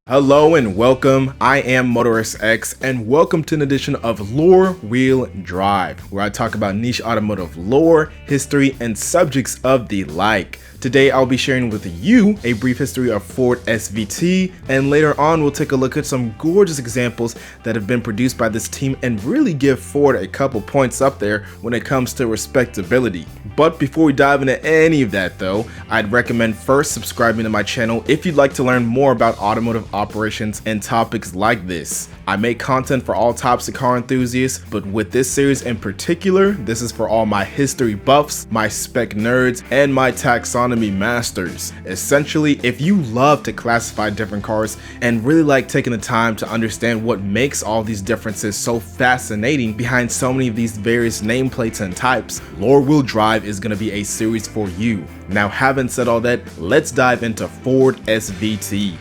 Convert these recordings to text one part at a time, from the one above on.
Hello and welcome, I am MotoristX and welcome to an edition of Lore Wheel Drive, where I talk about niche automotive lore, history, and subjects of the like. Today I'll be sharing with you a brief history of Ford SVT, and later on we'll take a look at some gorgeous examples that have been produced by this team and really give Ford a couple points up there when it comes to respectability. But before we dive into any of that though, I'd recommend first subscribing to my channel if you'd like to learn more about automotive operations and topics like this. I make content for all types of car enthusiasts, but with this series in particular, this is for all my history buffs, my spec nerds, and my taxonomy masters. Essentially, if you love to classify different cars and really like taking the time to understand what makes all these differences so fascinating behind so many of these various nameplates and types, Lore Wheel Drive is going to be a series for you. Now, having said all that, let's dive into Ford SVT.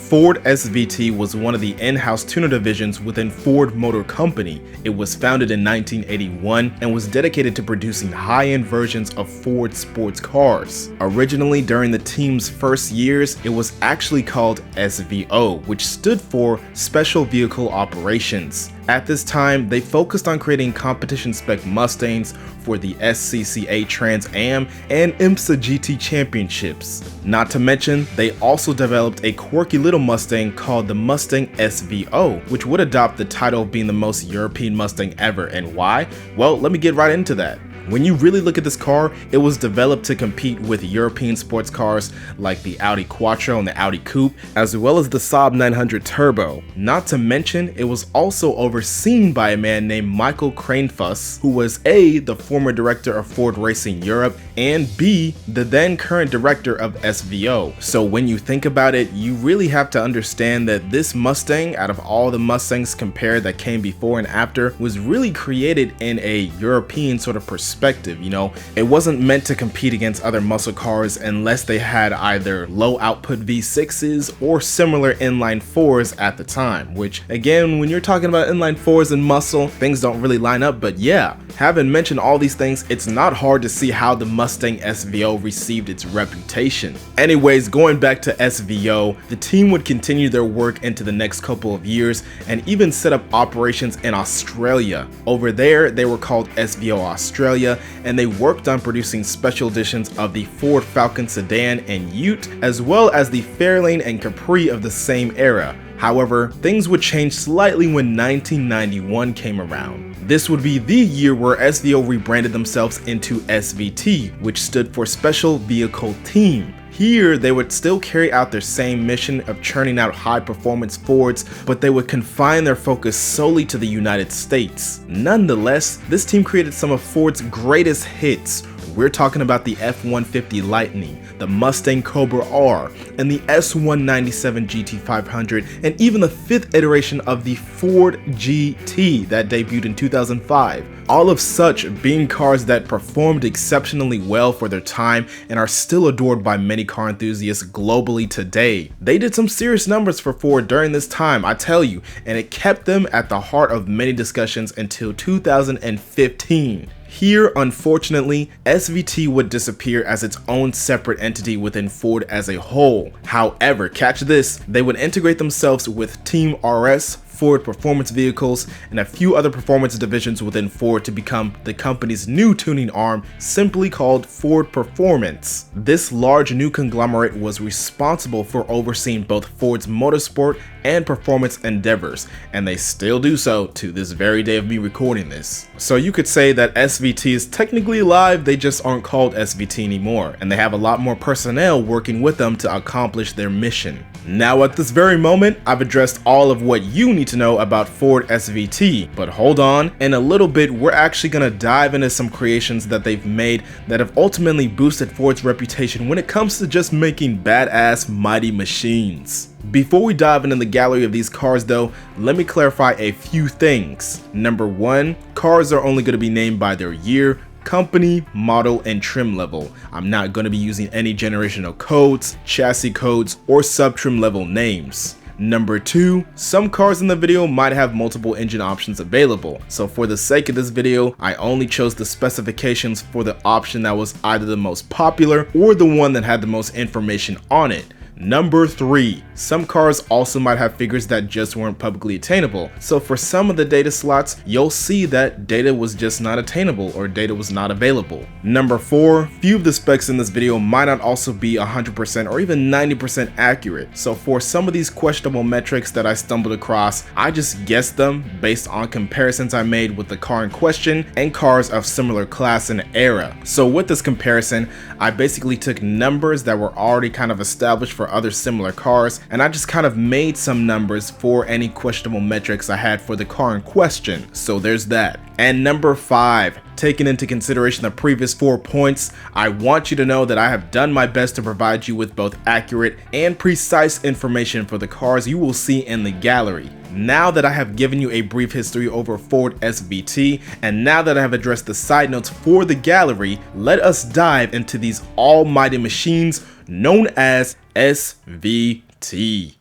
Ford SVT was one of the in-house tuner divisions within Ford Motor Company. It was founded in 1981 and was dedicated to producing high-end versions of Ford sports cars. Originally, during the team's first years, it was actually called SVO, which stood for Special Vehicle Operations. At this time, they focused on creating competition-spec Mustangs for the SCCA Trans Am and IMSA GT championships. Not to mention, they also developed a quirky little Mustang called the Mustang SVO, which would adopt the title of being the most European Mustang ever. And why? Well, let me get right into that. When you really look at this car, it was developed to compete with European sports cars like the Audi Quattro and the Audi Coupe, as well as the Saab 900 Turbo. Not to mention, it was also overseen by a man named Michael Kranefuss, who was A, the former director of Ford Racing Europe, and B, the then current director of SVO. So when you think about it, you really have to understand that this Mustang, out of all the Mustangs compared that came before and after, was really created in a European sort of perspective. You know, it wasn't meant to compete against other muscle cars unless they had either low output V6s or similar inline 4s at the time, which again, when you're talking about inline 4s and muscle, things don't really line up. But yeah, having mentioned all these things, it's not hard to see how the Mustang SVO received its reputation. Anyways, going back to SVO, the team would continue their work into the next couple of years and even set up operations in Australia. Over there, they were called SVO Australia, and they worked on producing special editions of the Ford Falcon sedan and Ute, as well as the Fairlane and Capri of the same era. However, things would change slightly when 1991 came around. This would be the year where SVO rebranded themselves into SVT, which stood for Special Vehicle Team. Here, they would still carry out their same mission of churning out high-performance Fords, but they would confine their focus solely to the United States. Nonetheless, this team created some of Ford's greatest hits. We're talking about the F-150 Lightning, the Mustang Cobra R, and the S-197 GT500, and even the fifth iteration of the Ford GT that debuted in 2005. All of such being cars that performed exceptionally well for their time and are still adored by many car enthusiasts globally today. They did some serious numbers for Ford during this time, I tell you, and it kept them at the heart of many discussions until 2015. Here, unfortunately, SVT would disappear as its own separate entity within Ford as a whole. However, catch this, they would integrate themselves with Team RS, Ford Performance Vehicles, and a few other performance divisions within Ford to become the company's new tuning arm, simply called Ford Performance. This large new conglomerate was responsible for overseeing both Ford's motorsport and performance endeavors, and they still do so to this very day of me recording this. So you could say that SVT is technically alive, they just aren't called SVT anymore, and they have a lot more personnel working with them to accomplish their mission. Now at this very moment, I've addressed all of what you need to know about Ford SVT, but hold on, in a little bit we're actually going to dive into some creations that they've made that have ultimately boosted Ford's reputation when it comes to just making badass mighty machines. Before we dive into the gallery of these cars though, let me clarify a few things. Number one, cars are only going to be named by their year, company, model, and trim level. I'm not going to be using any generational codes, chassis codes, or sub-trim level names. Number 2, some cars in the video might have multiple engine options available, so for the sake of this video, I only chose the specifications for the option that was either the most popular or the one that had the most information on it. Number 3, some cars also might have figures that just weren't publicly attainable. So for some of the data slots, you'll see that data was just not attainable or data was not available. Number 4, few of the specs in this video might not also be 100% or even 90% accurate. So for some of these questionable metrics that I stumbled across, I just guessed them based on comparisons I made with the car in question and cars of similar class and era. So with this comparison, I basically took numbers that were already kind of established for other similar cars, and I just kind of made some numbers for any questionable metrics I had for the car in question. So there's that. And number 5, taking into consideration the previous 4 points, I want you to know that I have done my best to provide you with both accurate and precise information for the cars you will see in the gallery. Now that I have given you a brief history over Ford SVT, and now that I have addressed the side notes for the gallery, let us dive into these almighty machines known as SVT.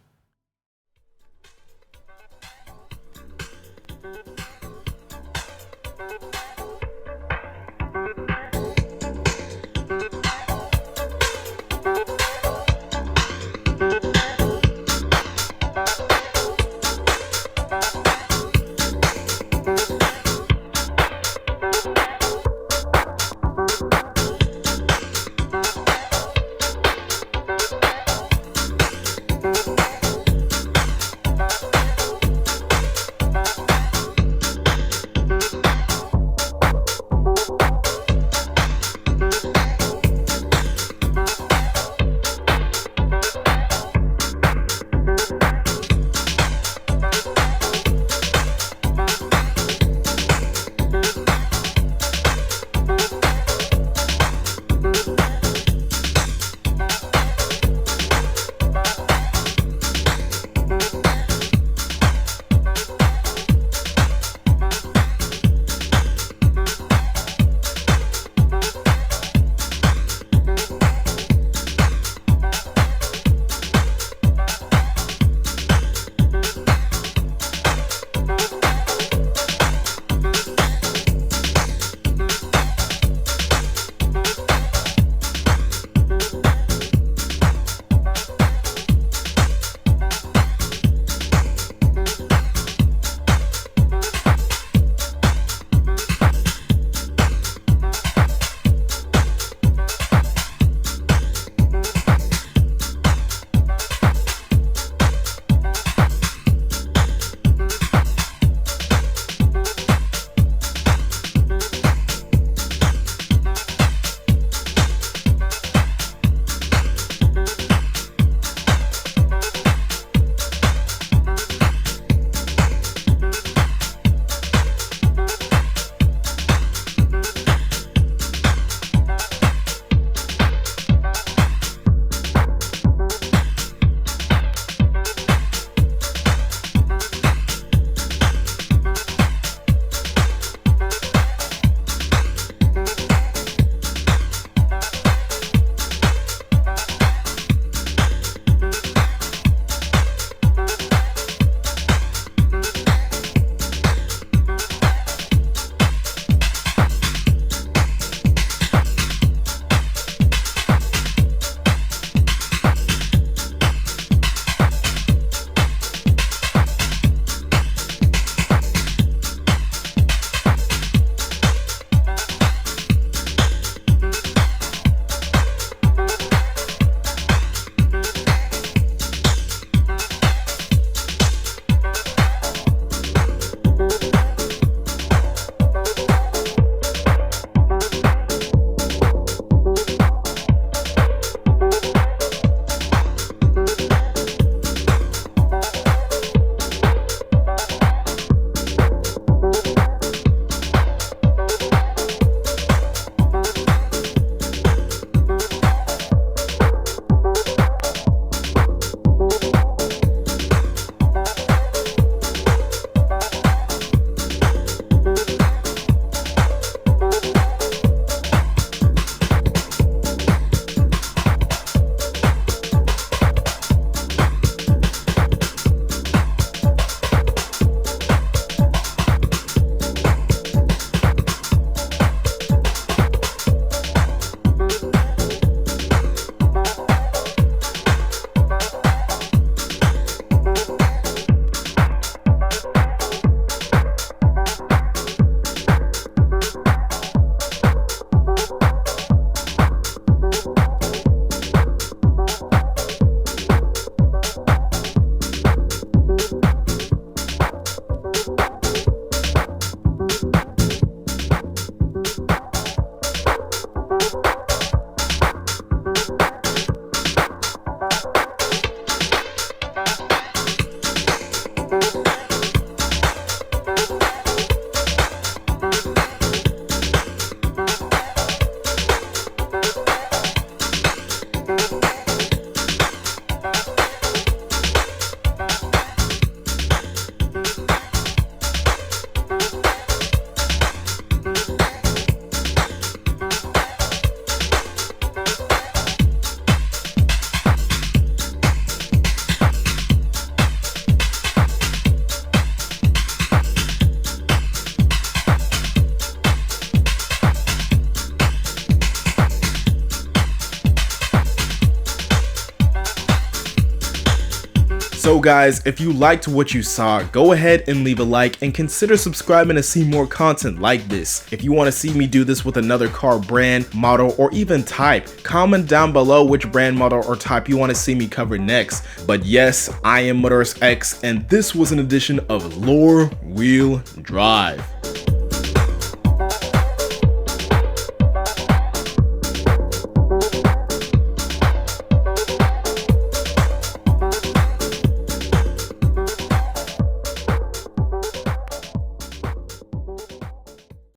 So guys, if you liked what you saw, go ahead and leave a like and consider subscribing to see more content like this. If you want to see me do this with another car brand, model, or even type, comment down below which brand, model, or type you want to see me cover next. But yes, I am MotoristX, and this was an edition of Lore Wheel Drive.